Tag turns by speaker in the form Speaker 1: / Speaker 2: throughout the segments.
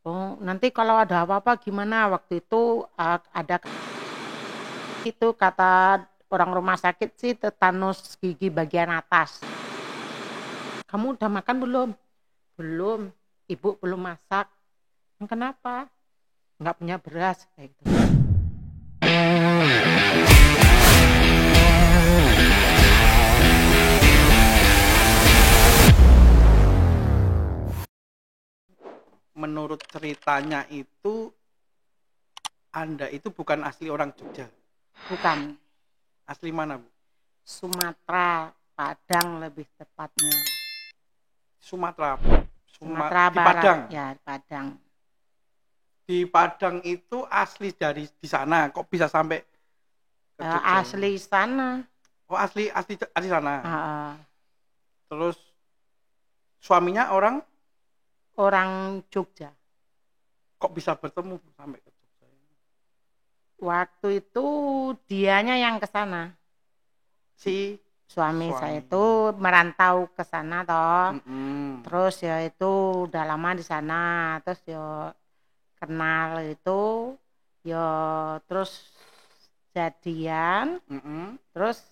Speaker 1: Oh, nanti kalau ada apa-apa gimana? Waktu itu ada itu kata orang rumah sakit sih tetanus gigi bagian atas. Kamu udah makan belum? Belum. Ibu belum masak. Kenapa? Nggak punya beras kayak gitu.
Speaker 2: Menurut ceritanya itu Anda itu bukan asli orang Jogja.
Speaker 1: Bukan.
Speaker 2: Asli mana, Bu?
Speaker 1: Sumatera, Padang lebih tepatnya.
Speaker 2: Sumatera.
Speaker 1: Sumatera
Speaker 2: Di
Speaker 1: Barat,
Speaker 2: Padang.
Speaker 1: ya Padang.
Speaker 2: Di Padang itu asli dari di sana. Kok bisa sampai ke Jogja?
Speaker 1: Asli sana.
Speaker 2: Oh, asli sana.
Speaker 1: Uh,
Speaker 2: Terus suaminya
Speaker 1: orang Jogja.
Speaker 2: kok bisa bertemu sampai ke Jogja?
Speaker 1: Waktu itu dianya yang ke sana.
Speaker 2: Si
Speaker 1: Suami saya
Speaker 2: suami.
Speaker 1: itu merantau ke sana toh.
Speaker 2: Mm-mm.
Speaker 1: Terus ya itu udah lama di sana. Terus ya kenal itu ya terus jadian.
Speaker 2: Mm-mm.
Speaker 1: Terus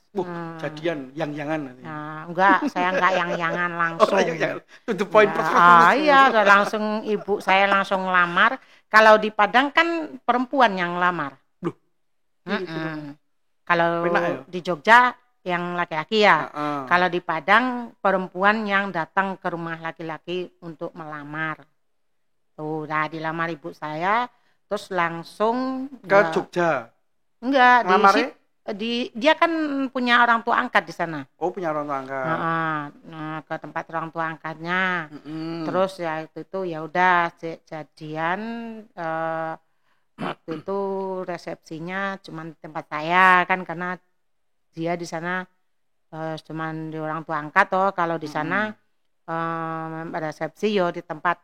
Speaker 2: Jadian yang-yangan nanti.
Speaker 1: nah, enggak, saya enggak yang-yangan
Speaker 2: Oh,
Speaker 1: langsung.
Speaker 2: yang to the point.
Speaker 1: Enggak. Iya, udah langsung ibu saya langsung lamar. Kalau di Padang kan perempuan yang lamar.
Speaker 2: Loh, itu dong.
Speaker 1: Kalau
Speaker 2: Penak ya?
Speaker 1: di Jogja yang laki-laki ya.
Speaker 2: Heeh.
Speaker 1: Kalau di Padang perempuan yang datang ke rumah laki-laki untuk melamar. Tuh, udah dilamar ibu saya, terus langsung
Speaker 2: Ke
Speaker 1: ya
Speaker 2: Jogja.
Speaker 1: enggak
Speaker 2: Ngelamarnya?
Speaker 1: dia kan punya orang tua angkat di sana.
Speaker 2: Oh, punya orang tua angkat.
Speaker 1: Nah, ke tempat orang tua angkatnya.
Speaker 2: Mm-mm.
Speaker 1: Terus ya itu ya udah jadian waktu itu resepsinya cuma di tempat saya kan karena dia di sana cuma di orang tua angkat toh. Kalau di sana resepsi yo di tempat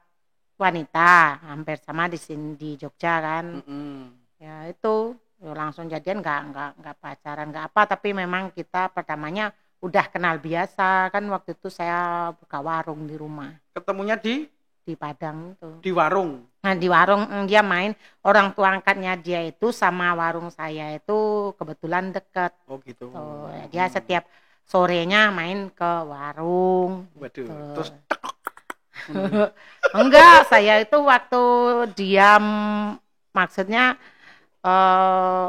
Speaker 1: wanita hampir sama di sini di Jogja kan.
Speaker 2: Mm-mm.
Speaker 1: Ya itu ya langsung jadian nggak pacaran nggak apa tapi memang kita pertamanya udah kenal biasa kan waktu itu saya buka warung di rumah
Speaker 2: Ketemunya
Speaker 1: di Padang itu.
Speaker 2: di warung.
Speaker 1: Nah di warung dia main orang tua angkatnya dia itu sama warung saya itu kebetulan deket.
Speaker 2: Oh, gitu.
Speaker 1: Tuh, dia setiap sorenya main ke warung
Speaker 2: Waduh.
Speaker 1: gitu.
Speaker 2: Terus
Speaker 1: Enggak, saya itu waktu diam maksudnya eh,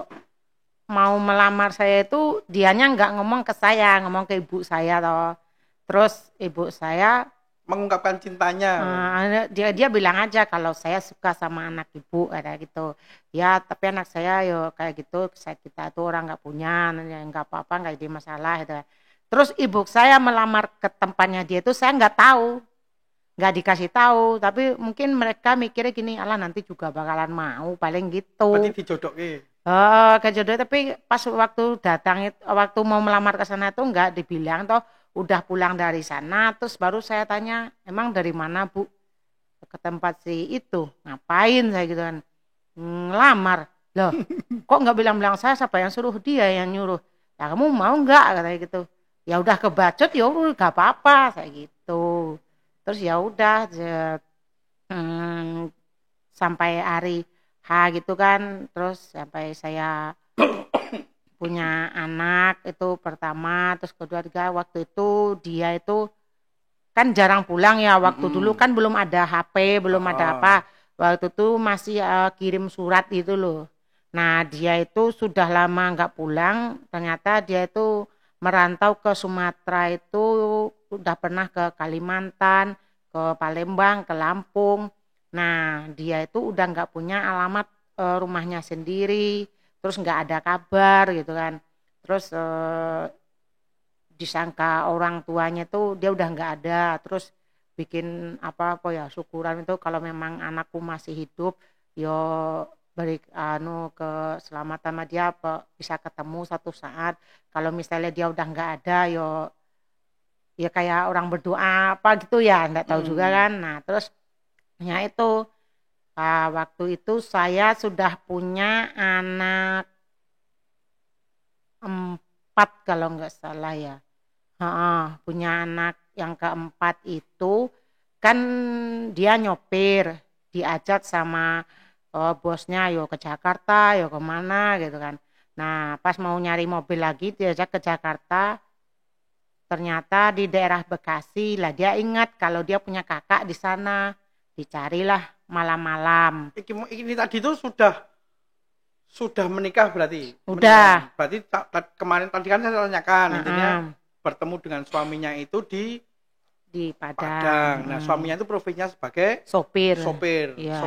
Speaker 1: mau melamar saya itu dianya nggak ngomong ke saya, ngomong ke ibu saya toh. Terus ibu saya
Speaker 2: mengungkapkan cintanya.
Speaker 1: dia bilang aja kalau saya suka sama anak ibu kayak gitu. Ya tapi anak saya yo kayak gitu kita tuh orang nggak punya, nggak apa-apa nggak jadi masalah gitu. Terus ibu saya melamar ke tempatnya dia itu saya nggak tahu, nggak dikasih tahu. Tapi mungkin mereka mikirnya gini, alah nanti juga bakalan mau paling
Speaker 2: Berarti
Speaker 1: gitu.
Speaker 2: dijodoke.
Speaker 1: Kejodoh tapi pas waktu datang itu waktu mau melamar ke sana tuh nggak dibilang toh udah pulang dari sana terus baru saya tanya emang dari mana Bu ke tempat si itu ngapain saya gitu kan ngelamar loh kok nggak bilang-bilang saya siapa yang suruh dia yang nyuruh ya kamu mau nggak katanya gitu ya udah kebacut ya udah nggak apa-apa saya gitu terus ya udah hmm, sampai hari H gitu kan terus sampai saya punya anak itu pertama terus kedua tiga waktu itu dia itu kan jarang pulang ya waktu dulu
Speaker 2: Mm-mm.
Speaker 1: kan belum ada HP belum ada
Speaker 2: Oh.
Speaker 1: apa waktu itu masih kirim surat itu loh nah dia itu sudah lama nggak pulang ternyata dia itu merantau ke Sumatera itu udah pernah ke Kalimantan ke Palembang ke Lampung nah dia itu udah nggak punya alamat rumahnya sendiri terus nggak ada kabar gitu kan terus disangka orang tuanya tuh dia udah nggak ada terus bikin apa ya syukuran itu kalau memang anakku masih hidup yo beri keselamatan sama dia apa bisa ketemu satu saat kalau misalnya dia udah nggak ada yo ya kayak orang berdoa apa gitu ya nggak tahu juga
Speaker 2: Mm.
Speaker 1: kan nah terus ya itu waktu itu saya sudah punya anak 4 kalau nggak salah ya. Punya anak yang keempat itu kan dia nyopir diajak sama bosnya yo ke Jakarta, yo kemana gitu kan. Nah pas mau nyari mobil lagi diajak ke Jakarta, ternyata di daerah Bekasi lah, dia ingat kalau dia punya kakak di sana, dicarilah malam-malam.
Speaker 2: Ini tadi tuh sudah menikah berarti.
Speaker 1: Udah.
Speaker 2: Berarti kemarin tadi kan saya tanyakan intinya bertemu dengan suaminya itu di
Speaker 1: Padang.
Speaker 2: Nah, suaminya itu profesinya sebagai
Speaker 1: sopir. Ya.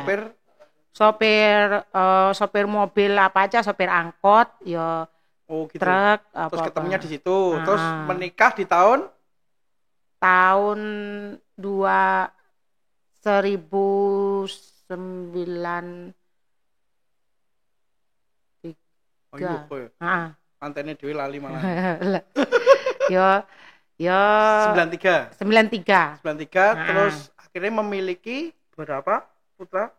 Speaker 1: Sopir mobil apa aja, sopir angkot, ya.
Speaker 2: Oh gitu.
Speaker 1: Truk,
Speaker 2: terus ketemunya di situ.
Speaker 1: Nah,
Speaker 2: terus menikah di tahun
Speaker 1: 1900.
Speaker 2: Oh iya, mantannya Dewi lali malah.
Speaker 1: Yo 93.
Speaker 2: Terus akhirnya memiliki berapa putra?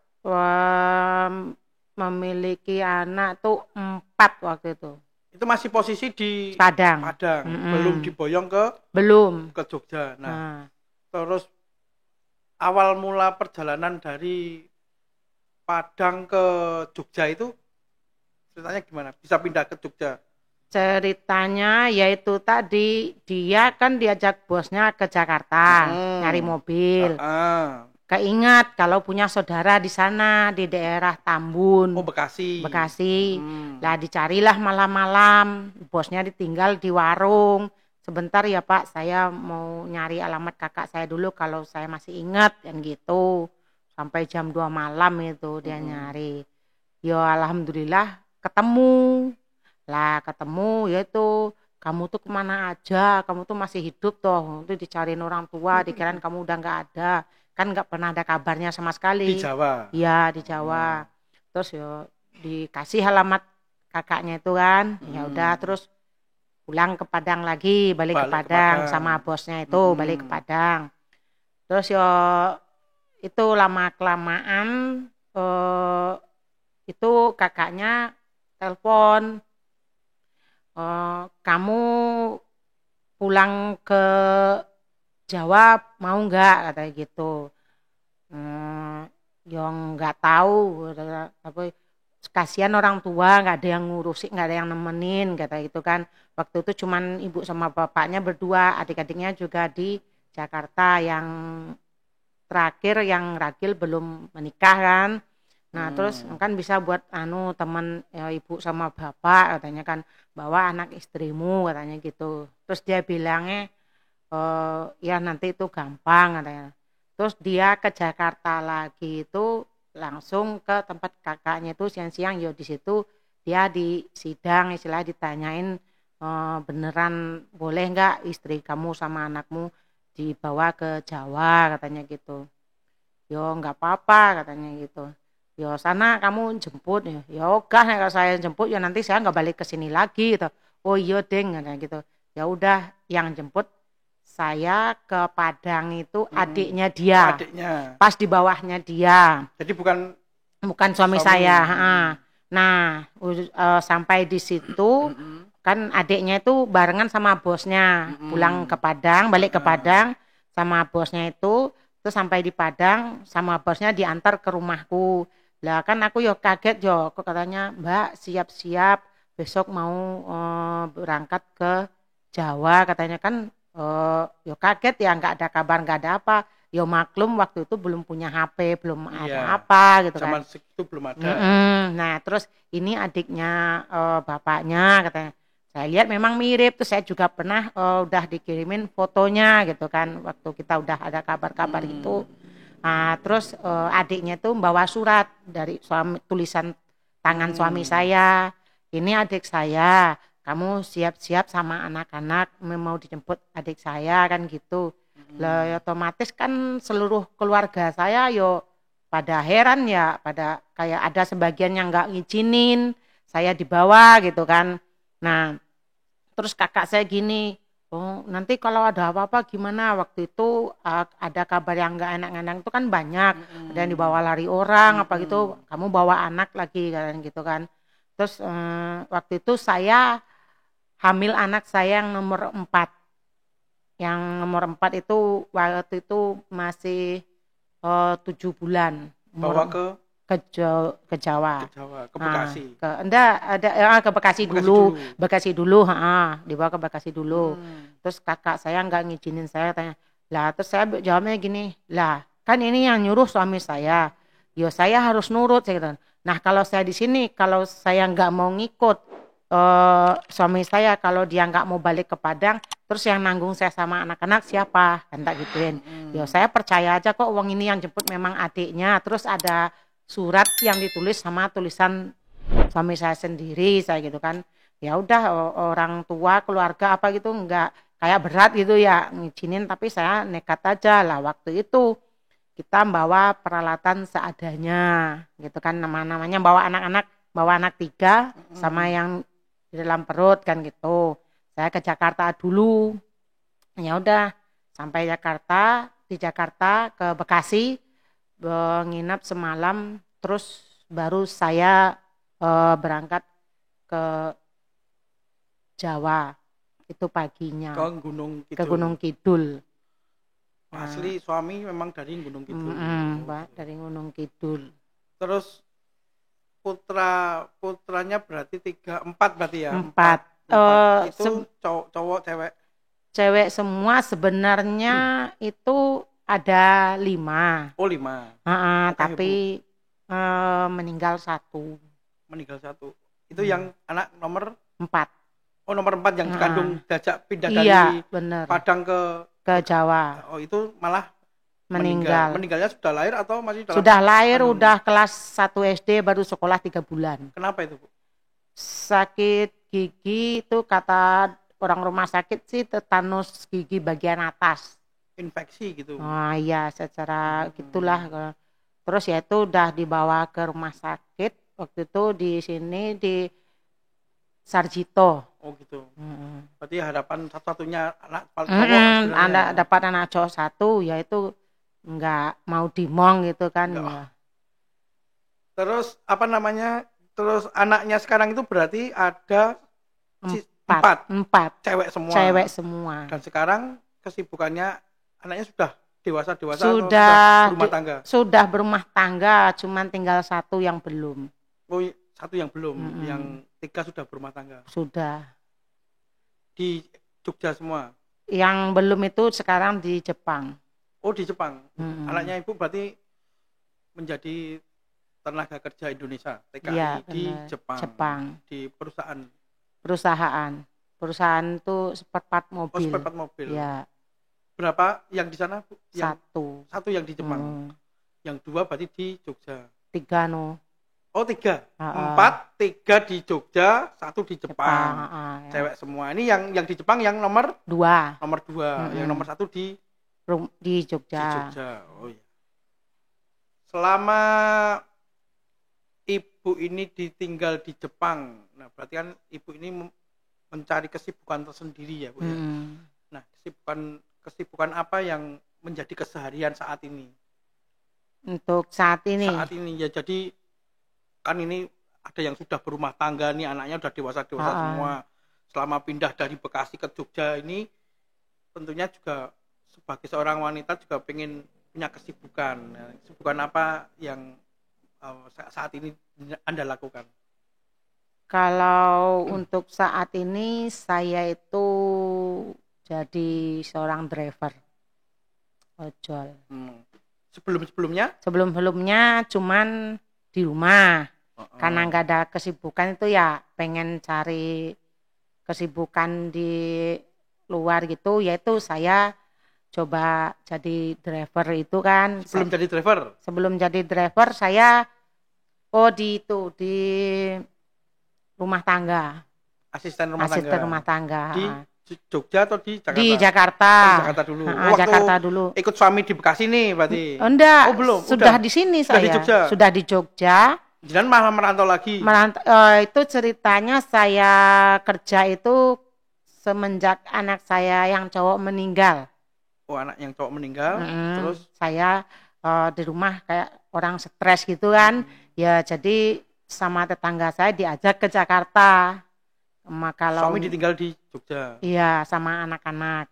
Speaker 1: Memiliki anak tuh 4 waktu itu.
Speaker 2: Itu masih posisi di
Speaker 1: Padang.
Speaker 2: Belum diboyong ke Jogja. Nah, terus awal mula perjalanan dari Padang ke Jogja itu ceritanya gimana? Bisa pindah ke Jogja?
Speaker 1: Ceritanya yaitu tadi dia kan diajak bosnya ke Jakarta nyari mobil. Keingat kalau punya saudara di sana di daerah Tambun.
Speaker 2: Oh Bekasi.
Speaker 1: Lah dicarilah malam-malam, bosnya ditinggal di warung. Sebentar ya Pak, saya mau nyari alamat kakak saya dulu kalau saya masih ingat kan gitu. Sampai jam 2 malam itu dia nyari. Ya alhamdulillah ketemu. Lah ketemu yaitu kamu tuh kemana aja, kamu tuh masih hidup toh, itu dicariin orang tua, dikirain kamu udah nggak ada, kan nggak pernah ada kabarnya sama sekali.
Speaker 2: Di Jawa?
Speaker 1: Iya di Jawa. Terus yo dikasih alamat kakaknya itu kan, ya udah terus pulang ke Padang lagi, balik ke Padang sama bosnya itu balik ke Padang. Terus yo itu lama kelamaan itu kakaknya telepon. Kamu pulang ke Jawa mau nggak katanya gitu. Yang nggak tahu, tapi kasihan orang tua nggak ada yang ngurusin, nggak ada yang nemenin kata gitu kan. Waktu itu cuman ibu sama bapaknya berdua, adik-adiknya juga di Jakarta, yang terakhir yang ragil belum menikah kan. Nah terus kan bisa buat teman ibu sama bapak katanya kan, bawa anak istrimu katanya gitu. Terus dia bilangnya ya nanti itu gampang katanya. Terus dia ke Jakarta lagi itu langsung ke tempat kakaknya itu siang-siang, yo di situ dia di sidang istilah ditanyain beneran boleh nggak istri kamu sama anakmu dibawa ke Jawa katanya gitu. Yo nggak apa-apa katanya gitu. Yo sana kamu jemput ya ogah kalau saya jemput ya nanti saya nggak balik ke sini lagi gitu. Oh iya deng gitu. Ya udah yang jemput saya ke Padang itu adiknya dia. Pas di bawahnya dia.
Speaker 2: Jadi bukan
Speaker 1: suami saya. Nah sampai di situ kan adiknya itu barengan sama bosnya pulang ke Padang, balik ke Padang sama bosnya itu. Terus sampai di Padang sama bosnya diantar ke rumahku. Lah kan aku yo kaget yo, kok katanya Mbak siap-siap besok mau berangkat ke Jawa katanya kan. Yo kaget ya, nggak ada kabar, nggak ada apa. Yo maklum waktu itu belum punya HP, belum ada apa gitu kan.
Speaker 2: Zaman segitu belum ada.
Speaker 1: Nah terus ini adiknya bapaknya katanya. Saya lihat memang mirip, tuh saya juga pernah udah dikirimin fotonya gitu kan, waktu kita udah ada kabar-kabar itu. Nah, terus adiknya tuh bawa surat dari tulisan tangan suami saya. Ini adik saya, kamu siap-siap sama anak-anak mau dijemput adik saya kan gitu. Lah otomatis kan seluruh keluarga saya yo pada heran ya, pada kayak ada sebagian yang nggak ngizinin saya dibawa gitu kan. Nah, terus kakak saya gini, oh nanti kalau ada apa-apa gimana? Waktu itu ada kabar yang nggak enak-enak itu kan banyak, ada yang dibawa lari orang apa gitu, kamu bawa anak lagi kan gitu kan. Terus waktu itu saya hamil anak saya yang nomor 4. Yang nomor 4 itu waktu itu masih 7 bulan.
Speaker 2: Bawa ke
Speaker 1: Jawa.
Speaker 2: Ke Jawa, ke Bekasi.
Speaker 1: Ke Bekasi dulu. Bekasi dulu, dibawa ke Bekasi dulu. Terus kakak saya nggak ngizinin saya, tanya. Lah, terus saya jawabnya gini, lah kan ini yang nyuruh suami saya. Yo saya harus nurut, saya gitu. Nah, kalau saya di sini, kalau saya nggak mau ngikut suami saya, kalau dia nggak mau balik ke Padang, terus yang nanggung saya sama anak-anak siapa? Kan tak gituin. Yo saya percaya aja kok uang ini yang jemput memang adiknya. Terus ada surat yang ditulis sama tulisan suami saya sendiri, saya gitu kan. Ya udah, orang tua keluarga apa gitu enggak kayak berat gitu ya ngizinin, tapi saya nekat aja lah. Waktu itu kita bawa peralatan seadanya gitu kan, namanya bawa anak 3 sama yang di dalam perut kan gitu. Saya ke Jakarta dulu. Ya udah, sampai Jakarta, di Jakarta ke Bekasi, nginap semalam, terus baru saya berangkat ke Jawa itu paginya. Ke Gunung Kidul.
Speaker 2: Asli suami memang dari Gunung Kidul.
Speaker 1: Mbak, dari Gunung Kidul.
Speaker 2: Terus putranya berarti 4 berarti ya?
Speaker 1: 4.
Speaker 2: Itu cowok cewek?
Speaker 1: Cewek semua sebenarnya. Itu ada 5.
Speaker 2: Oh 5.
Speaker 1: Tapi meninggal 1. Itu yang anak nomor 4.
Speaker 2: Oh nomor 4 yang dikandung diajak pindah
Speaker 1: dari
Speaker 2: Padang ke
Speaker 1: Jawa.
Speaker 2: Oh itu malah
Speaker 1: meninggal.
Speaker 2: Meninggalnya sudah lahir atau masih dalam?
Speaker 1: Sudah lahir, udah kelas 1 SD, baru sekolah 3 bulan.
Speaker 2: Kenapa itu, Bu?
Speaker 1: Sakit gigi, itu kata orang rumah sakit sih tetanus gigi bagian atas.
Speaker 2: Infeksi gitu?
Speaker 1: Oh iya, secara gitulah. Terus ya itu udah dibawa ke rumah sakit. Waktu itu di sini di Sarjito.
Speaker 2: Oh gitu. Berarti harapan satu-satunya anak cowok.
Speaker 1: Anda dapat anak cowok 1, yaitu nggak mau dimong gitu kan. Ya.
Speaker 2: Terus apa namanya? Terus anaknya sekarang itu berarti ada 4. Cewek semua. Dan sekarang kesibukannya anaknya sudah dewasa
Speaker 1: sudah
Speaker 2: berumah tangga.
Speaker 1: Sudah berumah tangga, cuman tinggal 1 yang belum.
Speaker 2: Oh, 1 yang belum, yang 3 sudah berumah tangga.
Speaker 1: Sudah.
Speaker 2: Di Jogja semua.
Speaker 1: Yang belum itu sekarang di Jepang.
Speaker 2: Oh, di Jepang. Anaknya Ibu berarti menjadi tenaga kerja Indonesia, TKI ya, di Jepang. Di perusahaan itu spare part mobil. Oh, spare part mobil. Ya. Berapa yang di sana, Bu? 1 yang di Jepang. Yang 2 berarti di Jogja.
Speaker 1: 3 no.
Speaker 2: Oh 3, 4, 3 di Jogja, 1 di Jepang. Ya. Cewek semua. Ini yang di Jepang yang nomor 2. Nomor 2. Yang nomor 1 di
Speaker 1: Jogja.
Speaker 2: Oh iya. Selama Ibu ini ditinggal di Jepang, nah berarti kan Ibu ini mencari kesibukan tersendiri ya, Bu ya. Nah, kesibukan apa yang menjadi keseharian saat ini?
Speaker 1: Untuk saat ini
Speaker 2: ya, jadi kan ini ada yang sudah berumah tangga nih, anaknya udah dewasa semua. Selama pindah dari Bekasi ke Jogja ini tentunya juga sebagai seorang wanita juga pengen punya kesibukan. Nah, kesibukan apa yang saat ini Anda lakukan?
Speaker 1: Kalau untuk saat ini saya itu jadi seorang driver ojol. Sebelum-sebelumnya cuman di rumah. Karena nggak ada kesibukan itu ya pengen cari kesibukan di luar gitu, yaitu saya coba jadi driver itu kan. Sebelum jadi driver saya di rumah tangga.
Speaker 2: Asisten rumah tangga. Di Jogja atau di Jakarta?
Speaker 1: Di Jakarta.
Speaker 2: Jakarta dulu.
Speaker 1: Jakarta dulu.
Speaker 2: Ikut suami di Bekasi nih berarti?
Speaker 1: Enggak. Oh belum. Sudah di sini saya. Sudah di Jogja.
Speaker 2: Dan malah merantau lagi.
Speaker 1: Itu ceritanya saya kerja itu semenjak anak saya yang cowok meninggal.
Speaker 2: Oh, anak yang cowok meninggal. Terus
Speaker 1: saya di rumah kayak orang stres gitu kan. Ya jadi sama tetangga saya diajak ke Jakarta. Kalau
Speaker 2: suami ditinggal di Jogja.
Speaker 1: Iya, sama anak-anak.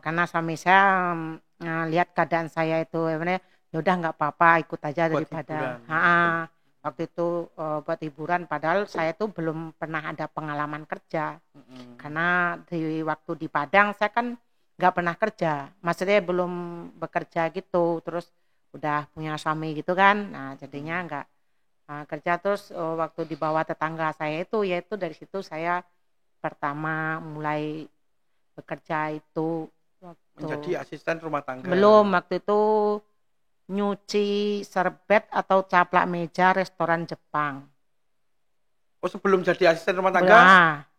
Speaker 1: Karena suami saya lihat keadaan saya itu ya udah nggak apa-apa ikut aja
Speaker 2: buat
Speaker 1: daripada
Speaker 2: hiburan.
Speaker 1: Waktu itu buat hiburan, padahal saya tuh belum pernah ada pengalaman kerja. Karena di waktu di Padang saya kan nggak pernah kerja, maksudnya belum bekerja gitu, terus udah punya suami gitu kan. Nah jadinya nggak kerja. Terus waktu di bawah tetangga saya itu, yaitu dari situ saya pertama mulai bekerja itu
Speaker 2: menjadi asisten rumah tangga.
Speaker 1: Belum, waktu itu nyuci serbet atau caplak meja restoran Jepang.
Speaker 2: Oh, sebelum jadi asisten rumah tangga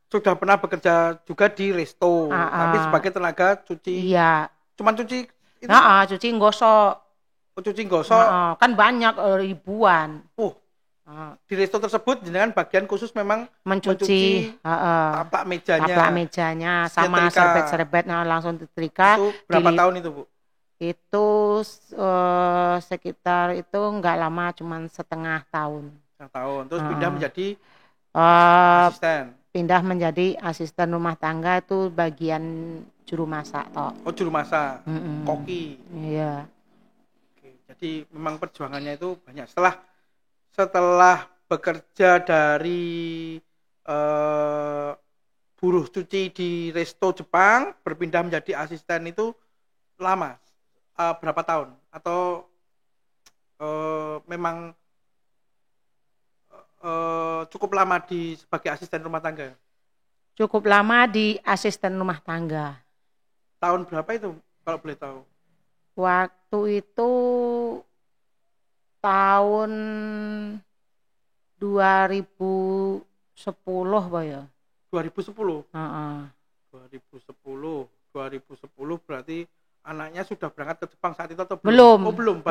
Speaker 2: sudah pernah bekerja juga di resto, tapi sebagai tenaga cuci.
Speaker 1: Iya.
Speaker 2: Cuman cuci itu?
Speaker 1: Cuci gosok.
Speaker 2: Oh, cuci gosok.
Speaker 1: Kan banyak ribuan.
Speaker 2: Di resto tersebut dengan bagian khusus memang mencuci taplak mejanya
Speaker 1: sama serbet-serbet langsung disetrika.
Speaker 2: Itu berapa tahun itu, Bu?
Speaker 1: Itu sekitar itu enggak lama, cuman setengah tahun.
Speaker 2: Terus pindah menjadi
Speaker 1: asisten. Pindah menjadi asisten rumah tangga itu bagian juru masak toh.
Speaker 2: Oh, juru masak. Koki.
Speaker 1: Iya.
Speaker 2: Oke, jadi memang perjuangannya itu banyak. Setelah bekerja dari buruh cuci di resto Jepang, berpindah menjadi asisten itu lama, berapa tahun? Atau memang cukup lama sebagai asisten rumah tangga?
Speaker 1: Cukup lama di asisten rumah tangga.
Speaker 2: Tahun berapa itu kalau boleh tahu?
Speaker 1: Waktu itu tahun 2010 Pak ya.
Speaker 2: 2010? 2010 berarti anaknya sudah berangkat ke Jepang saat itu atau
Speaker 1: belum?
Speaker 2: Oh belum,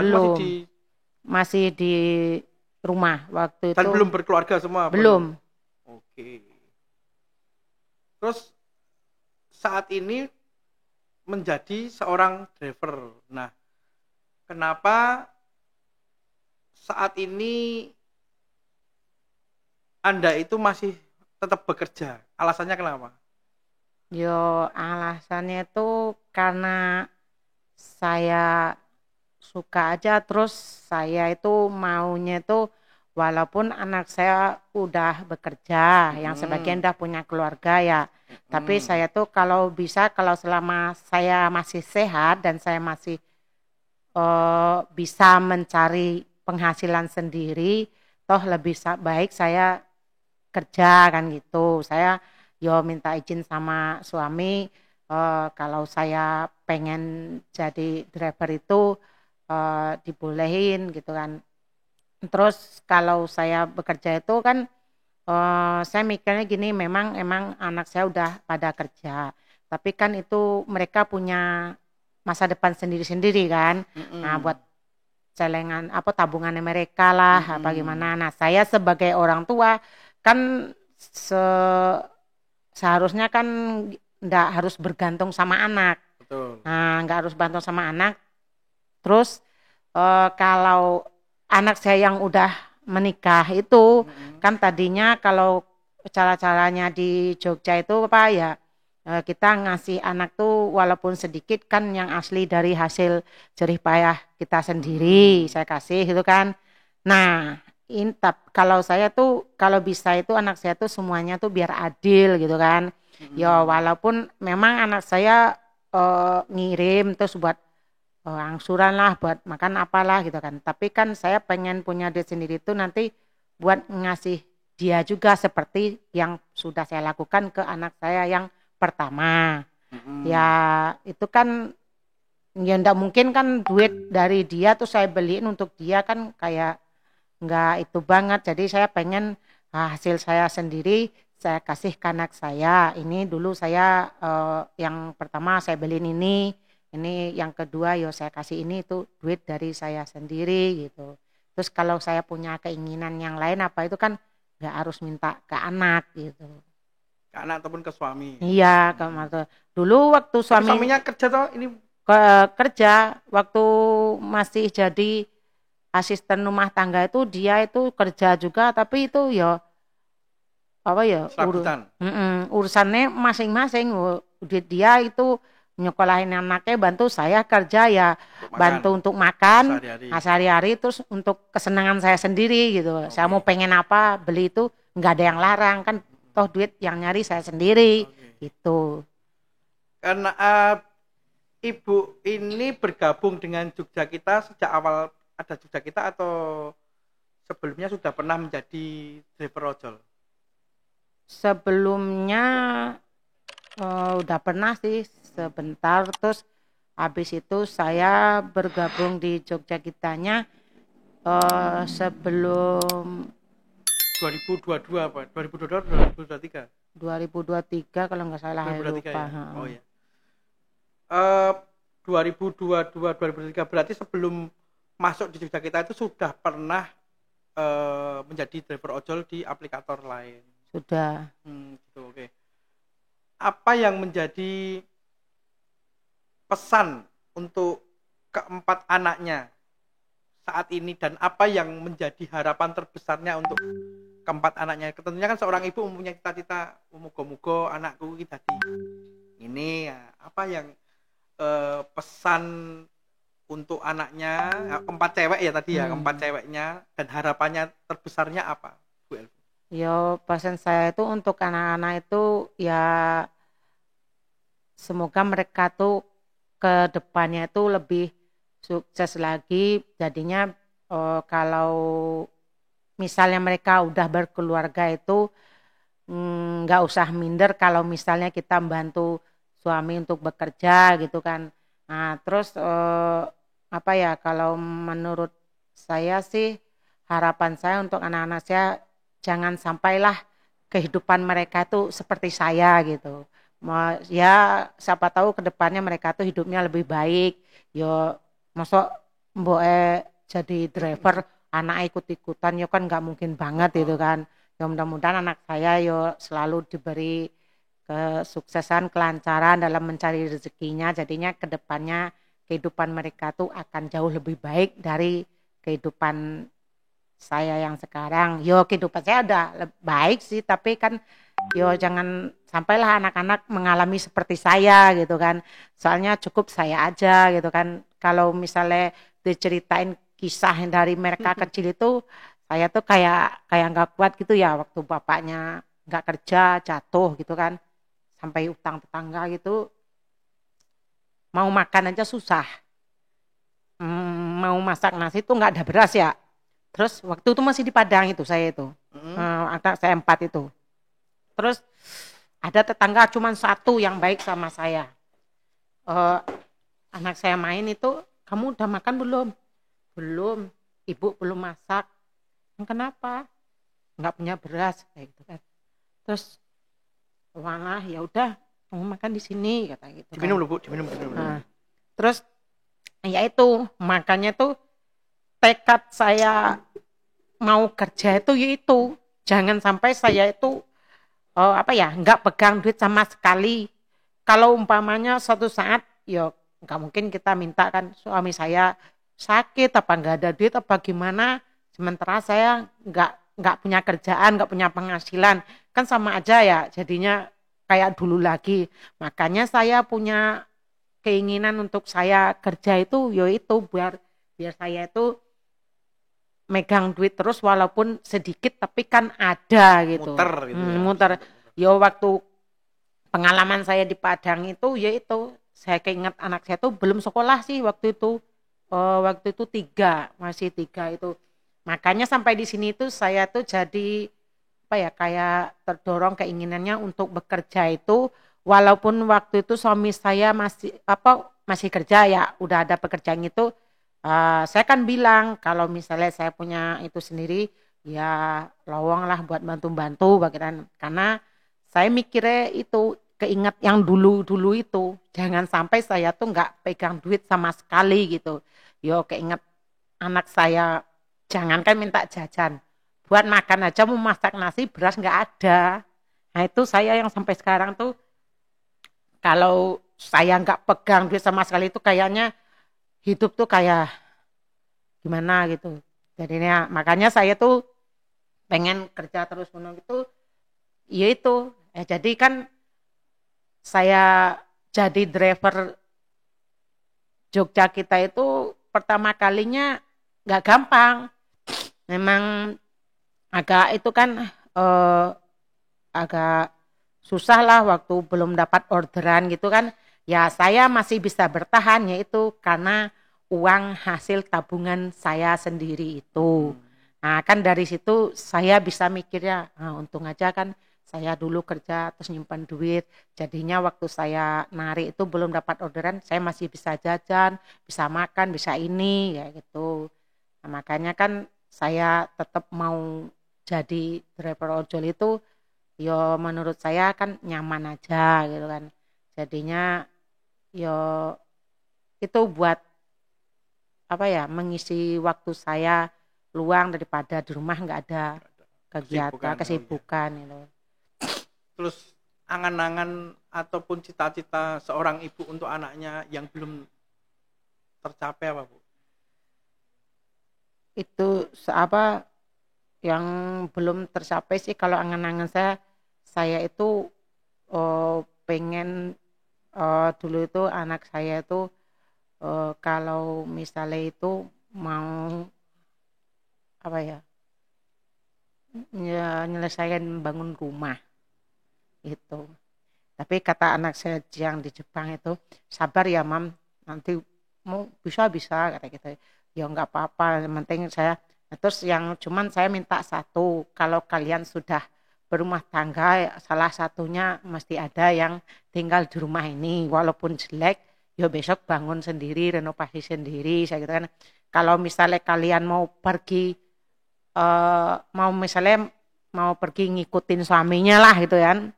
Speaker 1: masih di rumah waktu itu.
Speaker 2: Dan belum berkeluarga semua?
Speaker 1: Belum.
Speaker 2: Oke. Terus saat ini menjadi seorang driver. Nah, kenapa saat ini Anda itu masih tetap bekerja? Alasannya kenapa?
Speaker 1: Alasannya itu karena saya suka aja, terus saya itu maunya itu walaupun anak saya udah bekerja, yang sebagian udah punya keluarga ya, tapi saya tuh kalau bisa, kalau selama saya masih sehat dan saya masih bisa mencari penghasilan sendiri, toh lebih baik saya kerja kan gitu. Saya minta izin sama suami, kalau saya pengen jadi driver itu dibolehin gitu kan. Terus kalau saya bekerja itu kan saya mikirnya gini, emang anak saya udah pada kerja, tapi kan itu mereka punya masa depan sendiri-sendiri kan. Nah buat celengan tabungannya mereka lah apa gimana. Nah saya sebagai orang tua kan seharusnya kan nggak harus bergantung sama anak.
Speaker 2: Betul.
Speaker 1: Nah nggak harus bergantung sama anak. Terus kalau anak saya yang udah menikah itu kan tadinya kalau cara-caranya di Jogja itu apa ya, kita ngasih anak tuh walaupun sedikit kan yang asli dari hasil jerih payah kita sendiri, saya kasih gitu kan. Nah kalau saya tuh kalau bisa itu anak saya tuh semuanya tuh biar adil gitu kan. Walaupun memang anak saya ngirim terus buat angsuran lah, buat makan apalah gitu kan. Tapi kan saya pengen punya duit sendiri itu nanti buat ngasih dia juga seperti yang sudah saya lakukan ke anak saya yang pertama. Ya itu kan ya enggak mungkin kan duit dari dia tuh saya beliin untuk dia kan kayak enggak itu banget. Jadi saya pengen hasil saya sendiri saya kasih ke anak saya. Ini dulu saya yang pertama saya beliin ini yang kedua saya kasih ini, itu duit dari saya sendiri gitu. Terus kalau saya punya keinginan yang lain apa itu kan nggak harus minta ke anak gitu.
Speaker 2: Ke anak ataupun ke suami?
Speaker 1: Iya, dulu waktu
Speaker 2: suaminya kerja toh ini?
Speaker 1: Kerja waktu masih jadi asisten rumah tangga itu dia itu kerja juga, tapi itu
Speaker 2: serabutan.
Speaker 1: Urusannya masing-masing. Dia itu nyekolahin anaknya, bantu saya kerja ya, bantu untuk makan sehari-hari, terus untuk kesenangan saya sendiri gitu. Saya mau pengen apa beli itu nggak ada yang larang kan, toh duit yang nyari saya sendiri gitu.
Speaker 2: Karena Ibu ini bergabung dengan Jogja Kita sejak awal ada Jogja Kita atau sebelumnya sudah pernah menjadi driver ojol?
Speaker 1: Sebelumnya udah pernah sih sebentar, terus habis itu saya bergabung di Jogja Kitanya sebelum
Speaker 2: 2022 apa? 2022 2023?
Speaker 1: 2023 kalau nggak salah,
Speaker 2: 2023
Speaker 1: lupa.
Speaker 2: Ya? Oh ya. 2022 2023 berarti sebelum masuk di Jogja Kita itu sudah pernah menjadi driver ojol di aplikator lain.
Speaker 1: Sudah.
Speaker 2: Gitu, oke. Apa yang menjadi pesan untuk keempat anaknya saat ini dan apa yang menjadi harapan terbesarnya untuk keempat anaknya? Tentunya kan seorang ibu mempunyai cita-cita, muga-muga anakku ini tadi ini ya, apa yang pesan untuk anaknya, keempat cewek ya tadi ya, keempat ceweknya, dan harapannya terbesarnya apa, Bu Elvi?
Speaker 1: Yo, pesan saya itu untuk anak-anak itu ya semoga mereka tuh ke depannya itu lebih sukses lagi. Jadinya kalau misalnya mereka udah berkeluarga itu nggak usah minder kalau misalnya kita membantu suami untuk bekerja gitu kan. Nah terus apa ya, kalau menurut saya sih harapan saya untuk anak-anak saya jangan sampailah kehidupan mereka itu seperti saya gitu. Ya siapa tahu kedepannya mereka tuh hidupnya lebih baik. Yo masuk mbok jadi driver anak ikut-ikutan yo kan nggak mungkin banget itu kan. Ya mudah-mudahan anak saya yo selalu diberi kesuksesan, kelancaran dalam mencari rezekinya, jadinya kedepannya kehidupan mereka tuh akan jauh lebih baik dari kehidupan saya yang sekarang. Yo kehidupan saya udah baik sih, tapi kan yo jangan sampailah anak-anak mengalami seperti saya gitu kan. Soalnya cukup saya aja gitu kan. Kalau misalnya diceritain kisah dari mereka kecil itu, saya tuh kayak nggak kuat gitu ya, waktu bapaknya nggak kerja jatuh gitu kan, sampai utang tetangga gitu, mau makan aja susah, mau masak nasi tuh nggak ada beras ya. Terus waktu itu masih di Padang itu saya itu, anak saya 4 itu. Terus ada tetangga cuma 1 yang baik sama saya. Anak saya main itu, kamu udah makan belum? Belum, ibu belum masak. Kenapa? Nggak punya beras kayak gitu kan. Terus wah ya udah kamu makan di sini kata gitu.
Speaker 2: Diminum kan. Bu, diminum.
Speaker 1: Nah, terus ya itu makanya tuh tekad saya mau kerja itu yaitu jangan sampai saya itu nggak pegang duit sama sekali. Kalau umpamanya suatu saat ya nggak mungkin kita minta kan, suami saya sakit apa nggak ada duit apa gimana, sementara saya nggak punya kerjaan, nggak punya penghasilan, kan sama aja ya jadinya kayak dulu lagi. Makanya saya punya keinginan untuk saya kerja itu yaitu biar saya itu megang duit terus walaupun sedikit tapi kan ada gitu.
Speaker 2: Muter gitu ya.
Speaker 1: Muter. Yo waktu pengalaman saya di Padang itu yaitu saya keinget anak saya tuh belum sekolah sih waktu itu. Waktu itu 3 itu. Makanya sampai di sini tuh saya tuh jadi kayak terdorong keinginannya untuk bekerja itu, walaupun waktu itu suami saya masih kerja ya, udah ada pekerjaan itu. Saya kan bilang kalau misalnya saya punya itu sendiri ya lowong lah buat bantu-bantu bagian, karena saya mikirnya itu keinget yang dulu itu, jangan sampai saya tuh nggak pegang duit sama sekali gitu. Yo keinget anak saya, jangankan minta jajan, buat makan aja mau masak nasi beras nggak ada. Nah itu saya yang sampai sekarang tuh kalau saya nggak pegang duit sama sekali itu kayaknya hidup tuh kayak gimana gitu. Jadinya makanya saya tuh pengen kerja terus menunggu itu, ya itu. Jadi kan saya jadi driver Jogja kita itu pertama kalinya nggak gampang. Memang agak itu kan agak susah lah waktu belum dapat orderan gitu kan. Ya saya masih bisa bertahan yaitu karena uang hasil tabungan saya sendiri itu. Nah kan dari situ saya bisa mikirnya, untung aja kan saya dulu kerja terus nyimpan duit. Jadinya waktu saya narik itu belum dapat orderan, saya masih bisa jajan, bisa makan, bisa ini ya gitu. Nah, makanya kan saya tetap mau jadi driver ojol itu, yo menurut saya kan nyaman aja gitu kan. Jadinya yo itu buat apa ya, mengisi waktu saya luang daripada di rumah nggak ada kegiatan, kesibukan itu.
Speaker 2: Terus angan-angan ataupun cita-cita seorang ibu untuk anaknya yang belum tercapai apa Bu?
Speaker 1: Itu apa yang belum tercapai sih kalau angan-angan saya itu pengen dulu itu anak saya itu kalau misalnya itu mau apa ya, nyelesaikan bangun rumah itu. Tapi kata anak saya yang di Jepang itu, sabar ya mam, nanti mau bisa kata gitu. Ya nggak apa-apa, yang penting saya. Terus yang cuman saya minta satu, kalau kalian sudah berumah tangga, salah satunya mesti ada yang tinggal di rumah ini, walaupun jelek, ya besok bangun sendiri, renovasi sendiri, saya gitu kan. Kalau misalnya kalian mau pergi, mau pergi ngikutin suaminya lah gitu kan.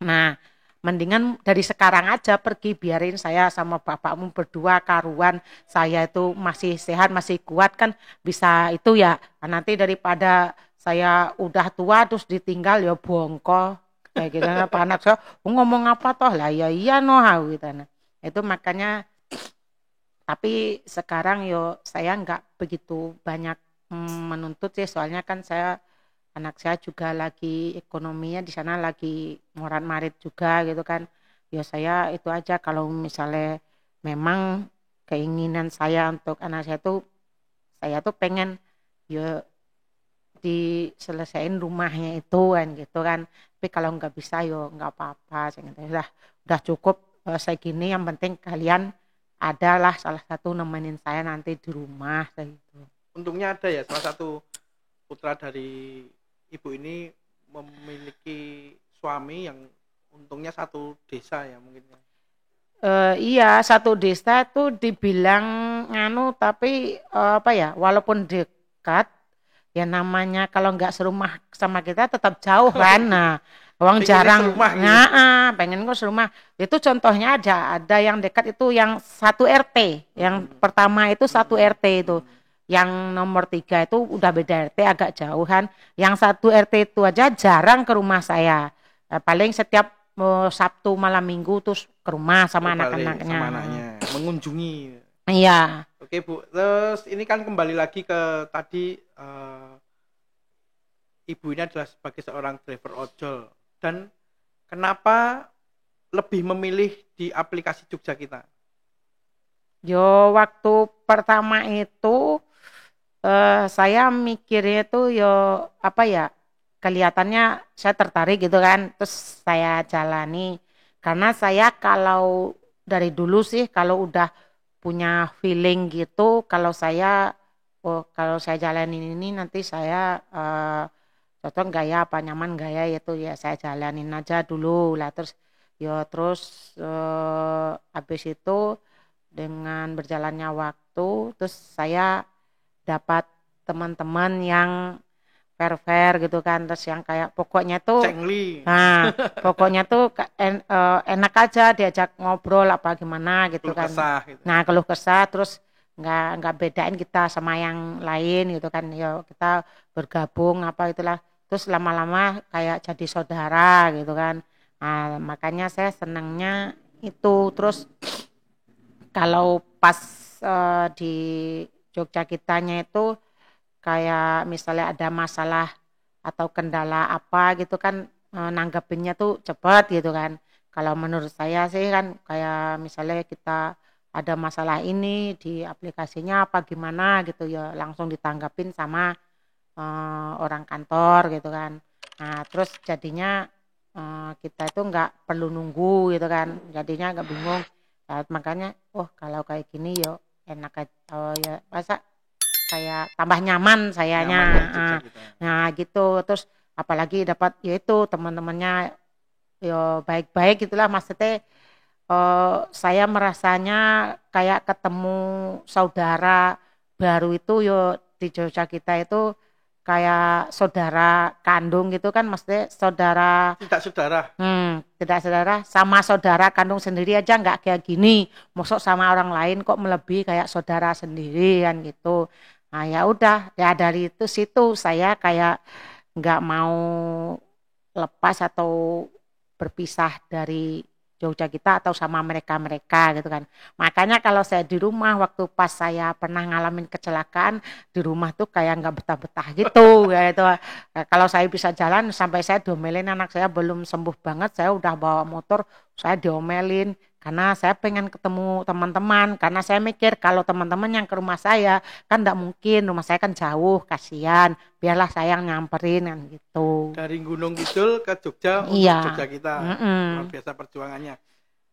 Speaker 1: Nah, mendingan dari sekarang aja pergi, biarin saya sama bapakmu berdua karuan, saya itu masih sehat, masih kuat kan bisa itu ya. Nanti daripada saya udah tua terus ditinggal ya bongko kayak gitu. Apa anak saya ngomong apa toh lah ya iya noh gitu. Nah, itu makanya tapi sekarang yo saya nggak begitu banyak menuntut sih, soalnya kan anak saya juga lagi ekonominya di sana lagi morat-marit juga gitu kan. Ya saya itu aja, kalau misalnya memang keinginan saya untuk anak saya tuh pengen ya diselesain rumahnya itu kan gitu kan. Tapi kalau nggak bisa yo nggak apa-apa. Udah cukup segini, yang penting kalian adalah salah satu nemenin saya nanti di rumah kayak gitu.
Speaker 2: Untungnya ada ya salah satu putra dari ibu ini memiliki suami yang untungnya satu desa ya mungkin ya.
Speaker 1: Iya, satu desa itu dibilang tapi apa ya, walaupun dekat ya namanya kalau nggak serumah sama kita tetap jauh kan. Nah, uang jarang pengen kok serumah. Itu contohnya ada yang dekat itu yang satu RT, yang pertama itu satu RT itu. Yang nomor 3 itu udah beda RT agak jauhan. Yang satu RT itu aja jarang ke rumah saya. Paling setiap Sabtu malam Minggu terus ke rumah sama anak-anaknya.
Speaker 2: Sama anaknya, mengunjungi.
Speaker 1: Iya.
Speaker 2: Oke Bu, terus ini kan kembali lagi ke tadi ibu ini adalah sebagai seorang driver ojol. Dan kenapa lebih memilih di aplikasi Jogja kita?
Speaker 1: Yo waktu pertama itu saya mikirnya tuh yo apa ya, kelihatannya saya tertarik gitu kan, terus saya jalani karena saya kalau dari dulu sih kalau udah punya feeling gitu, kalau saya jalanin ini nanti saya cocok nggak ya, apa nyaman nggak ya, itu ya saya jalanin aja dulu lah. Terus habis itu dengan berjalannya waktu terus saya dapat teman-teman yang fair gitu kan, terus yang kayak pokoknya tuh pokoknya tuh enak aja diajak ngobrol apa gimana gitu kan. Gitu. Nah keluh kesah terus nggak bedain kita sama yang lain gitu kan, ya kita bergabung apa itulah, terus lama-lama kayak jadi saudara gitu kan. Nah makanya saya senangnya itu. Terus kalau pas di Jogja kitanya itu kayak misalnya ada masalah atau kendala apa gitu kan, nanggepinnya tuh cepat gitu kan. kalau menurut saya sih kan kayak misalnya kita ada masalah ini di aplikasinya apa gimana gitu ya langsung ditanggapin sama orang kantor gitu kan. Nah terus jadinya kita itu nggak perlu nunggu gitu kan, jadinya nggak bingung. Nah, makanya kalau kayak gini yo enak aja, ya masa kayak tambah nyaman sayanya. Nah gitu, terus apalagi dapat yaitu teman-temannya yo baik-baik gitulah, maksudnya saya merasanya kayak ketemu saudara baru itu yo di Jogja kita itu kayak saudara kandung gitu kan, maksudnya saudara tidak saudara sama saudara kandung sendiri aja nggak kayak gini, maksud sama orang lain kok melebihi kayak saudara sendiri kan gitu. Nah ya udah ya dari itu situ saya kayak nggak mau lepas atau berpisah dari Jogja kita atau sama mereka gitu kan. Makanya kalau saya di rumah waktu pas saya pernah ngalamin kecelakaan di rumah tuh kayak nggak betah-betah gitu ya itu. Kalau saya bisa jalan sampai saya diomelin anak saya belum sembuh banget, saya udah bawa motor saya diomelin karena saya pengen ketemu teman-teman, karena saya mikir kalau teman-teman yang ke rumah saya kan enggak mungkin, rumah saya kan jauh, kasihan, biarlah saya yang nyamperin kan gitu.
Speaker 2: Dari Gunung Kidul ke Jogja untuk Jogja kita. Luar biasa perjuangannya.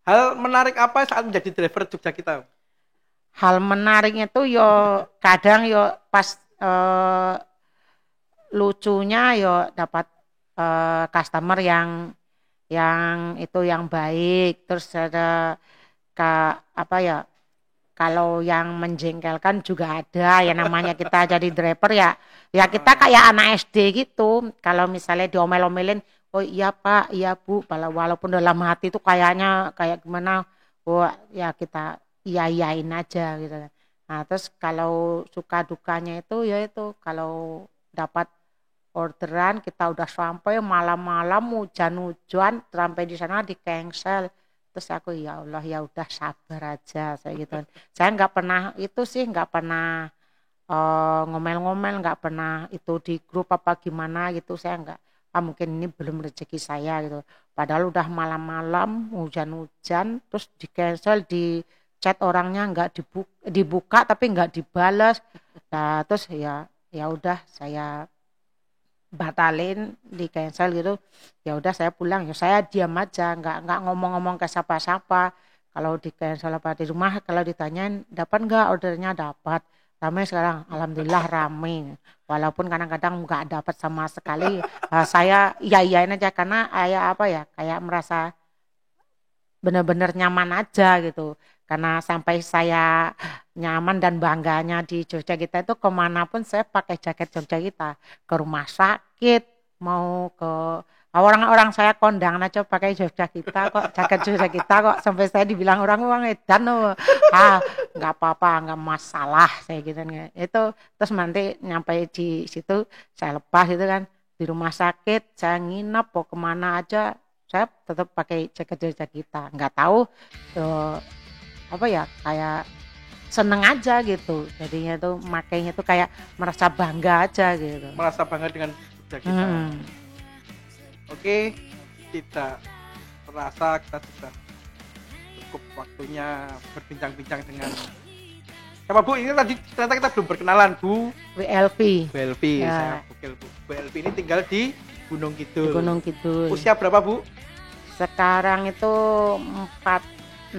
Speaker 2: Hal menarik apa saat menjadi driver Jogja kita?
Speaker 1: Hal menariknya tuh yo kadang yo pas lucunya yo dapat customer yang itu yang baik, terus ada kalau yang menjengkelkan juga ada, ya namanya kita jadi driver ya kita kayak anak SD gitu. Kalau misalnya diomel-omelin, oh iya Pak, iya Bu, walaupun dalam hati itu kayaknya kayak gimana, ya kita iya-iyain aja gitu. Nah terus kalau suka dukanya itu ya itu kalau dapat orderan kita udah sampai malam-malam hujan-hujan sampai di sana di cancel, terus aku ya Allah ya udah sabar aja saya gitu. Saya nggak pernah itu sih nggak pernah ngomel-ngomel, nggak pernah itu di grup apa gimana gitu, saya nggak mungkin ini belum rezeki saya gitu, padahal udah malam-malam hujan-hujan terus di cancel, di chat orangnya nggak dibuka tapi nggak dibalas. Nah terus ya udah saya batalin, di cancel gitu, ya udah saya pulang, ya saya diam aja, nggak ngomong-ngomong ke siapa-siapa. Kalau di cancel apa di rumah kalau ditanyain dapat nggak ordernya, dapat, ramai sekarang alhamdulillah ramai, walaupun kadang-kadang nggak dapat sama sekali. Saya iyain aja karena kayak merasa benar-benar nyaman aja gitu, karena sampai saya nyaman dan bangganya di Jogja kita itu kemanapun saya pakai jaket Jogja kita, ke rumah sakit mau ke orang-orang saya kondangan aja pakai Jogja kita kok, jaket Jogja kita kok, sampai saya dibilang orang edan loh. Nggak apa-apa, nggak masalah saya gitu itu. Terus nanti nyampe di situ saya lepas gitu kan, di rumah sakit saya nginep mau kemana aja saya tetap pakai jaket Jogja kita. Nggak tahu kayak seneng aja gitu, jadinya tuh makainya tuh kayak merasa bangga aja gitu,
Speaker 2: merasa bangga dengan Jogja kita. Oke, kita merasa kita sudah cukup waktunya berbincang-bincang dengan siapa Bu? Ini tadi ternyata kita belum berkenalan, Bu.
Speaker 1: WLV
Speaker 2: ya. Saya Bu Elvi ini tinggal di Gunung Kidul.
Speaker 1: Di Gunung Kidul.
Speaker 2: Usia berapa Bu?
Speaker 1: Sekarang itu 46.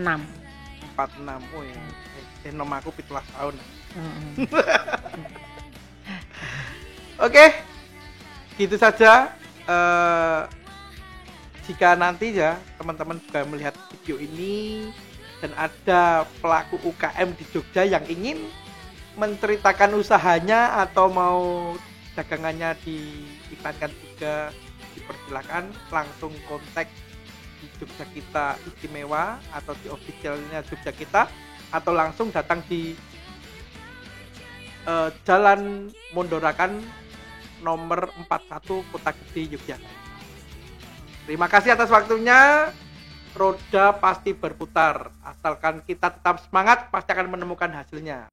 Speaker 2: Oh ya, nom aku 17 tahun. Oke, gitu saja. Jika nanti ya teman-teman juga melihat video ini dan ada pelaku UKM di Jogja yang ingin menceritakan usahanya atau mau dagangannya diiklankan juga, dipersilakan langsung kontak di Jogja Kita Istimewa atau di officialnya Jogja Kita, atau langsung datang di Jalan Mondorakan nomor 41 Kota Gede Yogyakarta. Terima kasih atas waktunya. Roda pasti berputar, asalkan kita tetap semangat pasti akan menemukan hasilnya.